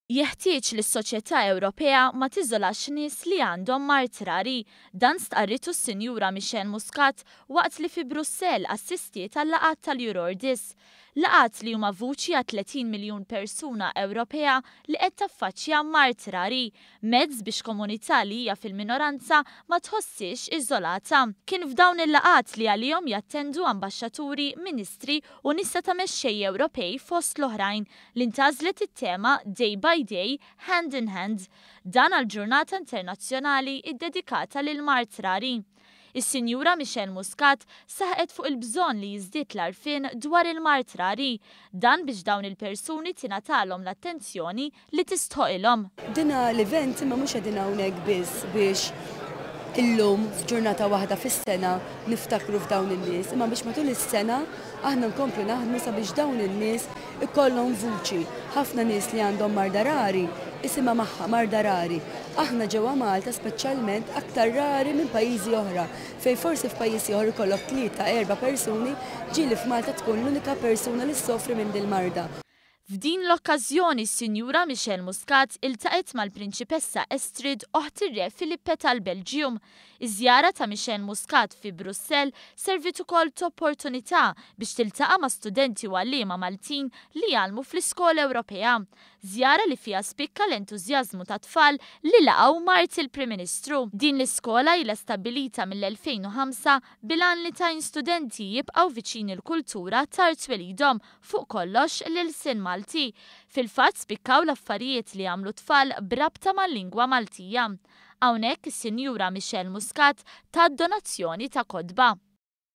Jeħtieġ li s-soċjetà Ewropea ma tiżolax nies li għandhom mart rari. Dan stqarritu s-Sinjura Michelle Muscat waqt li fi Brussell assistiet għal laqat tal-Eurordis. Laqat li huma vuċi għal 30 miljun persuna Ewropea li qed taffaċċja mart rari, mezz biex komunità li hija fil-minoranza ma tħossix iżolata. Kien f'dawn il-laqat li għalihom jattendu ambaxxaturi, ministri u nisa ta' mexxejji Ewropej fost l-oħrajn li ntażlet it-tema Day by Day, Hand in Hand, dan għal-ġurnata internazzjonali id-dedikata lil mart rari. Is-Sinjura Michelle Muscat saħqet fuq il-bżonn li jiżdied l-arfin dwar il-mart rari, dan biex dawn il-persuni tingħatalhom l-attenzjoni li tistħoqilhom. Dina l-event imma mhux qegħdin hawnhekk biss biex illum f'ġurnata waħda fis-sena niftakru f'dawn in-nies, imma biex matul is-sena aħna nkomplu naħdmu sabiex dawn in-nies ikollhom vuċi. Ħafna nies li għandhom marda rari isimha magħha marda rari. Aħna ġewwa Malta speċjalment aktar rari minn pajjiżi oħra, fejn forsi f'pajjiżi oħra ikollok 3-4 persuni, ġieli f'Malta tkun l-unika persuna li ssofri minn din marda. F'din l-okkażjoni s-Sinjura Michelle Muscat iltaqet mal-Prinċipessa Estrid oħt ir-Re Filippe tal-Belġium. Iż-żjara ta' Michelle Muscat fi Brussell servit ukoll opportunità biex tiltaqa' ma' studenti u għalliema Maltin li jgħallmu fl-Iskola Ewropea. Żjara li fiha spikka l-entużjażmu ta' tfal li laqgħu mart il-Prim Ministru. Din l-iskola ilha stabbilita mill-2005 bilan li tajn studenti jibqgħu viċin il-kultura tar twelidhom fuq kollox lil-sin Malti. Fil-fatt spikkaw l-affarijiet li għamlu tfal brabta mal-lingwa Maltija. Hawnhekk is-Sinjura Michelle Muscat tad donazzjoni ta' kodba.